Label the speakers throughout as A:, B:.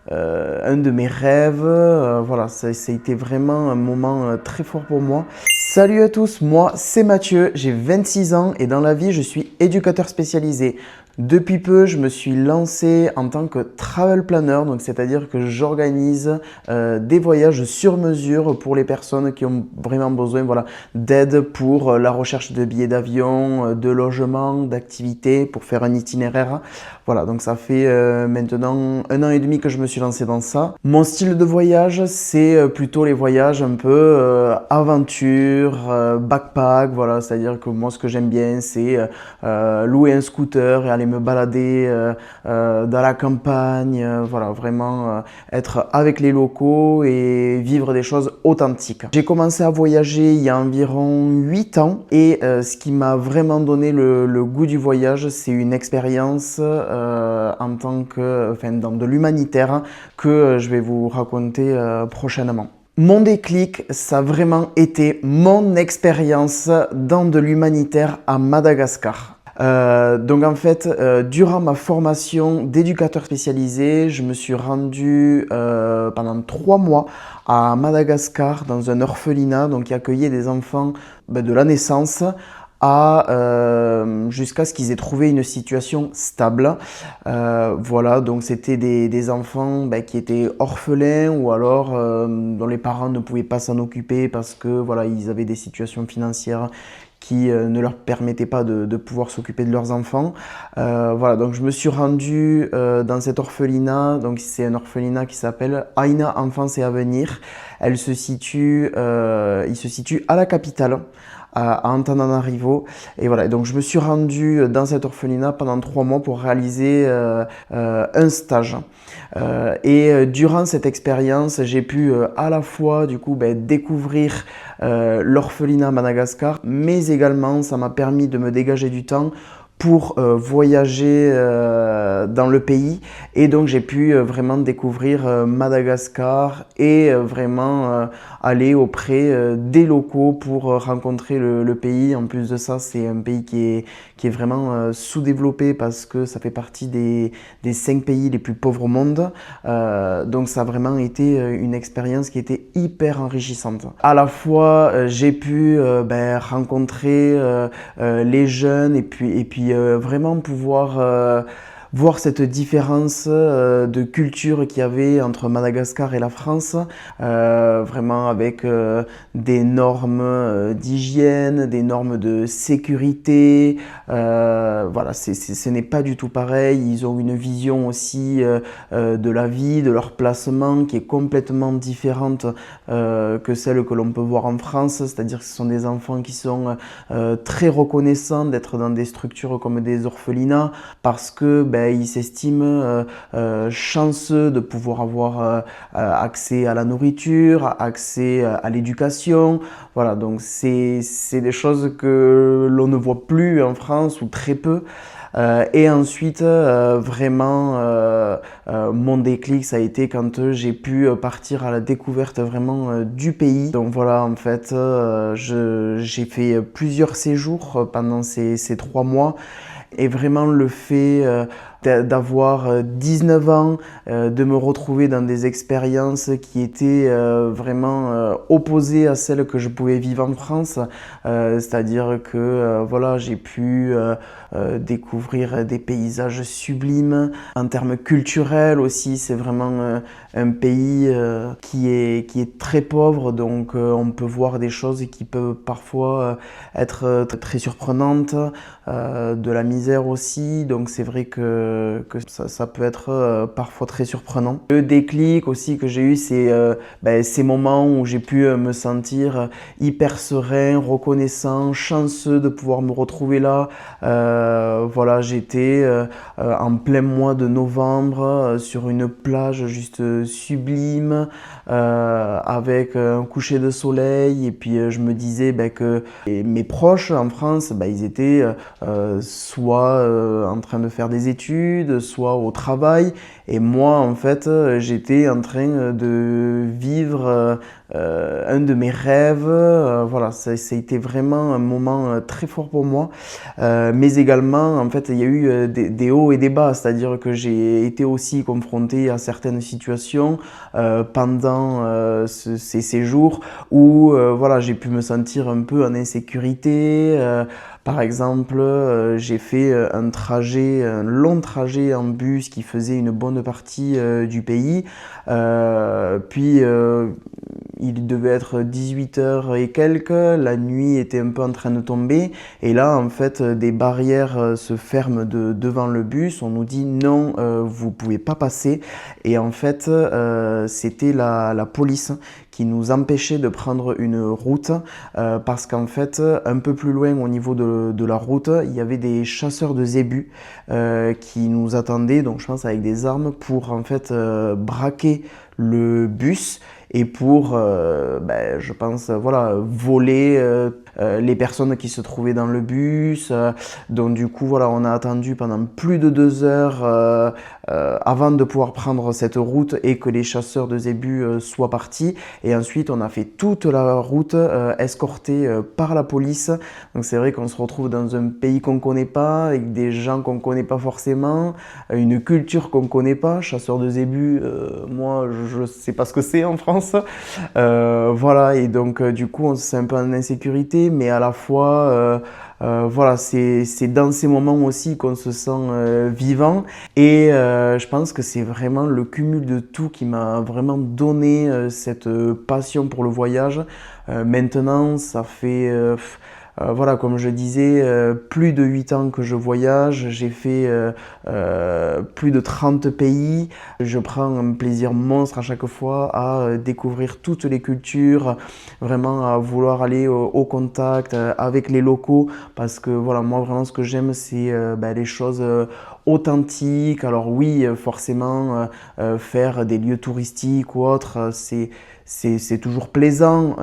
A: un de mes rêves. Voilà, ça a été vraiment un moment très fort pour moi. Salut à tous, moi c'est Mathieu, j'ai 26 ans et dans la vie je suis éducateur spécialisé. Depuis peu, je me suis lancé en tant que travel planner, donc c'est-à-dire que j'organise des voyages sur mesure pour les personnes qui ont vraiment besoin, voilà, d'aide pour la recherche de billets d'avion, de logement, d'activités, pour faire un itinéraire. Voilà, donc ça fait maintenant 1 an et demi que je me suis lancé dans ça. Mon style de voyage, c'est plutôt les voyages un peu aventure, backpack, voilà, c'est-à-dire que moi ce que j'aime bien c'est louer un scooter et aller me balader dans la campagne, voilà, vraiment être avec les locaux et vivre des choses authentiques. J'ai commencé à voyager il y a environ 8 ans et ce qui m'a vraiment donné le goût du voyage, c'est une expérience en tant que, enfin, dans de l'humanitaire que je vais vous raconter prochainement. Mon déclic, ça a vraiment été mon expérience dans de l'humanitaire à Madagascar. Donc en fait, durant ma formation d'éducateur spécialisé, je me suis rendu pendant 3 mois à Madagascar dans un orphelinat donc, qui accueillait des enfants de la naissance jusqu'à ce qu'ils aient trouvé une situation stable. Voilà, donc c'était des enfants qui étaient orphelins ou alors dont les parents ne pouvaient pas s'en occuper parce que voilà, ils avaient des situations financières qui ne leur permettaient pas de pouvoir s'occuper de leurs enfants. Voilà, donc je me suis rendu dans cet orphelinat. Donc c'est un orphelinat qui s'appelle Aina Enfance et Avenir. Il se situe à la capitale, à Antananarivo. Et voilà, donc je me suis rendu dans cet orphelinat pendant 3 mois pour réaliser un stage. Durant cette expérience, j'ai pu à la fois du coup découvrir l'orphelinat à Madagascar, mais également ça m'a permis de me dégager du temps pour voyager dans le pays et donc j'ai pu vraiment découvrir Madagascar et vraiment aller auprès des locaux pour rencontrer le pays. En plus de ça, c'est un pays qui est vraiment sous-développé parce que ça fait partie des 5 pays les plus pauvres au monde. Donc ça a vraiment été une expérience qui était hyper enrichissante. À la fois, j'ai pu rencontrer les jeunes et puis vraiment pouvoir voir cette différence de culture qu'il y avait entre Madagascar et la France, vraiment avec des normes d'hygiène, des normes de sécurité. Voilà, ce n'est pas du tout pareil. Ils ont une vision aussi de la vie, de leur placement qui est complètement différente que celle que l'on peut voir en France, c'est-à-dire que ce sont des enfants qui sont très reconnaissants d'être dans des structures comme des orphelinats parce que ils s'estiment chanceux de pouvoir avoir accès à la nourriture, accès à l'éducation. Voilà, donc c'est des choses que l'on ne voit plus en France ou très peu. Et ensuite, vraiment, mon déclic, ça a été quand j'ai pu partir à la découverte vraiment du pays. Donc voilà, en fait, j'ai fait plusieurs séjours pendant ces 3 mois. Et vraiment le fait d'avoir 19 ans, de me retrouver dans des expériences qui étaient vraiment opposées à celles que je pouvais vivre en France. C'est-à-dire que voilà, j'ai pu découvrir des paysages sublimes. En termes culturels aussi, c'est vraiment un pays qui est très pauvre, donc on peut voir des choses qui peuvent parfois être très surprenantes, de la misère aussi, donc c'est vrai que ça peut être parfois très surprenant. Le déclic aussi que j'ai eu, c'est ces moments où j'ai pu me sentir hyper serein, reconnaissant, chanceux de pouvoir me retrouver là. Voilà, j'étais en plein mois de novembre sur une plage juste sublime avec un coucher de soleil et puis je me disais que mes proches en France, ils étaient soit en train de faire des études, soit au travail. Et moi, en fait, j'étais en train de vivre un de mes rêves. Voilà, ça a été vraiment un moment très fort pour moi. Mais également, en fait, il y a eu des hauts et des bas, c'est-à-dire que j'ai été aussi confronté à certaines situations pendant ces séjours où voilà, j'ai pu me sentir un peu en insécurité. Par exemple, j'ai fait un long trajet en bus qui faisait une bonne partie du pays. Puis il devait être 18 heures et quelques, la nuit était un peu en train de tomber et là en fait des barrières se ferment devant le bus, on nous dit non, vous pouvez pas passer et en fait c'était la police qui nous empêchait de prendre une route parce qu'en fait un peu plus loin au niveau de la route il y avait des chasseurs de zébus qui nous attendaient, donc je pense avec des armes pour en fait braquer le bus et pour, je pense, voilà, voler les personnes qui se trouvaient dans le bus. Donc du coup, voilà, on a attendu pendant plus de 2 heures avant de pouvoir prendre cette route et que les chasseurs de zébus soient partis. Et ensuite, on a fait toute la route escortée par la police. Donc c'est vrai qu'on se retrouve dans un pays qu'on ne connaît pas, avec des gens qu'on ne connaît pas forcément, une culture qu'on ne connaît pas. Chasseurs de zébus, moi, je ne sais pas ce que c'est en France. Voilà, et donc du coup on se sent un peu en insécurité, mais à la fois voilà, c'est dans ces moments aussi qu'on se sent vivant et je pense que c'est vraiment le cumul de tout qui m'a vraiment donné cette passion pour le voyage. Maintenant ça fait voilà, comme je disais, plus de 8 ans que je voyage, j'ai fait plus de 30 pays. Je prends un plaisir monstre à chaque fois à découvrir toutes les cultures, vraiment à vouloir aller au contact avec les locaux parce que voilà, moi vraiment ce que j'aime c'est les choses authentiques. Alors oui, forcément, faire des lieux touristiques ou autres, c'est toujours plaisant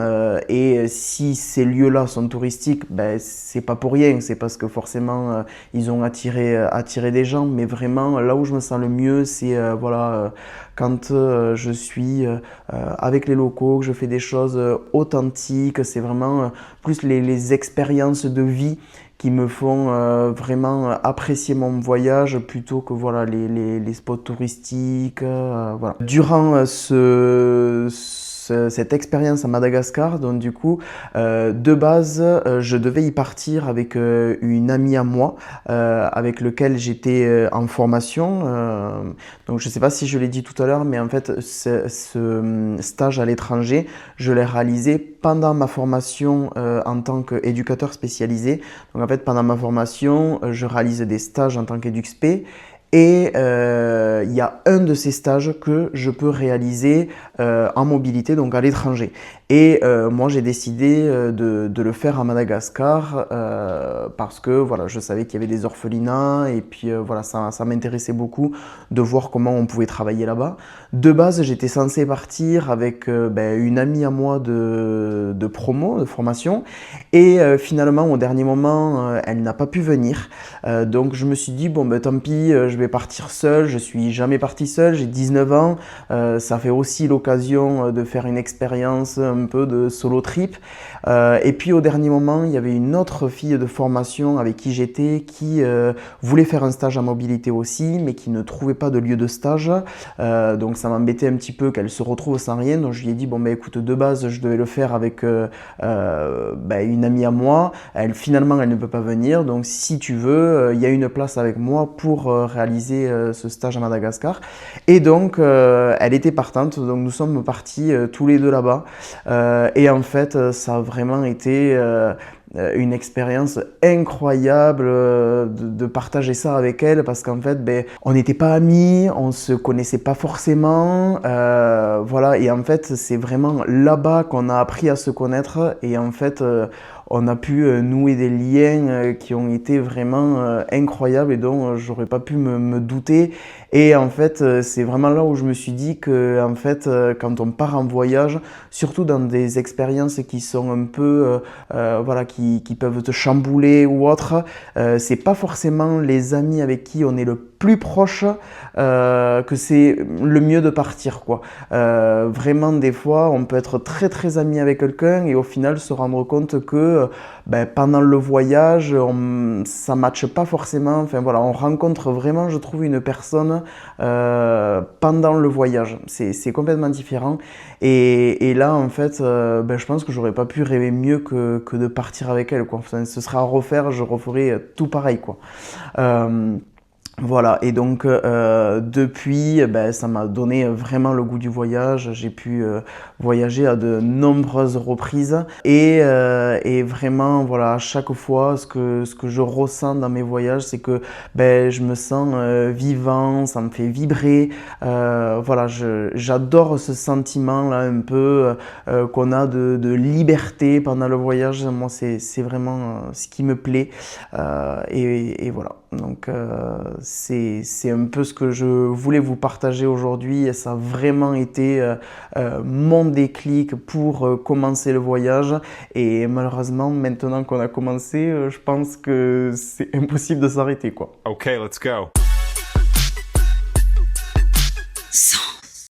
A: et si ces lieux-là sont touristiques, c'est pas pour rien, c'est parce que forcément ils ont attiré des gens, mais vraiment là où je me sens le mieux, c'est voilà, quand je suis avec les locaux, que je fais des choses authentiques, c'est vraiment plus les expériences de vie qui me font vraiment apprécier mon voyage plutôt que voilà, les spots touristiques. Voilà. Durant cette expérience à Madagascar, donc du coup, de base, je devais y partir avec une amie à moi, avec lequel j'étais en formation. Donc je ne sais pas si je l'ai dit tout à l'heure, mais en fait, ce stage à l'étranger, je l'ai réalisé pendant ma formation en tant qu'éducateur spécialisé. Donc en fait, pendant ma formation, je réalise des stages en tant qu'EduxP. Et il y a un de ces stages que je peux réaliser en mobilité, donc à l'étranger. Et moi, j'ai décidé de le faire à Madagascar parce que voilà, je savais qu'il y avait des orphelinats et puis voilà, ça m'intéressait beaucoup de voir comment on pouvait travailler là-bas. De base, j'étais censé partir avec une amie à moi de promo, de formation, et finalement, au dernier moment, elle n'a pas pu venir. Donc je me suis dit, bon tant pis, je vais partir seul, je suis jamais parti seul, j'ai 19 ans, ça fait aussi l'occasion de faire une expérience un peu de solo trip. Et puis au dernier moment, il y avait une autre fille de formation avec qui j'étais qui voulait faire un stage à mobilité aussi, mais qui ne trouvait pas de lieu de stage. Donc ça m'embêtait un petit peu qu'elle se retrouve sans rien. Donc je lui ai dit, bon écoute, de base, je devais le faire avec une amie à moi. Finalement, elle ne peut pas venir. Donc si tu veux, il y a une place avec moi pour réaliser ce stage à Madagascar. Et donc, elle était partante. Donc nous sommes partis tous les deux là-bas. Et en fait, ça a vraiment été une expérience incroyable de partager ça avec elle parce qu'en fait, on n'était pas amis, on se connaissait pas forcément, voilà. Et en fait, c'est vraiment là-bas qu'on a appris à se connaître et en fait, on a pu nouer des liens qui ont été vraiment incroyables et dont j'aurais pas pu me douter. Et en fait, c'est vraiment là où je me suis dit que, en fait, quand on part en voyage, surtout dans des expériences qui sont un peu, voilà, qui peuvent te chambouler ou autre, c'est pas forcément les amis avec qui on est le plus proche que c'est le mieux de partir, quoi. Vraiment, des fois, on peut être très très ami avec quelqu'un et au final se rendre compte que ben, pendant le voyage, ça ne matche pas forcément. Enfin voilà, on rencontre vraiment, je trouve, une personne pendant le voyage. C'est complètement différent. Et là, en fait, ben, je pense que j'aurais pas pu rêver mieux que de partir avec elle, quoi. Enfin, ce sera à refaire, je referai tout pareil, quoi. Euh, voilà, et donc depuis, ben, ça m'a donné vraiment le goût du voyage. J'ai pu voyager à de nombreuses reprises et vraiment, voilà, à chaque fois, ce que je ressens dans mes voyages, c'est que ben, je me sens vivant, ça me fait vibrer. Voilà, j'adore ce sentiment-là un peu qu'on a de liberté pendant le voyage. Moi, c'est vraiment ce qui me plaît. Et voilà, donc c'est un peu ce que je voulais vous partager aujourd'hui et ça a vraiment été mon déclic pour commencer le voyage et malheureusement maintenant qu'on a commencé, je pense que c'est impossible de s'arrêter, quoi.
B: Okay, let's go.
C: 100%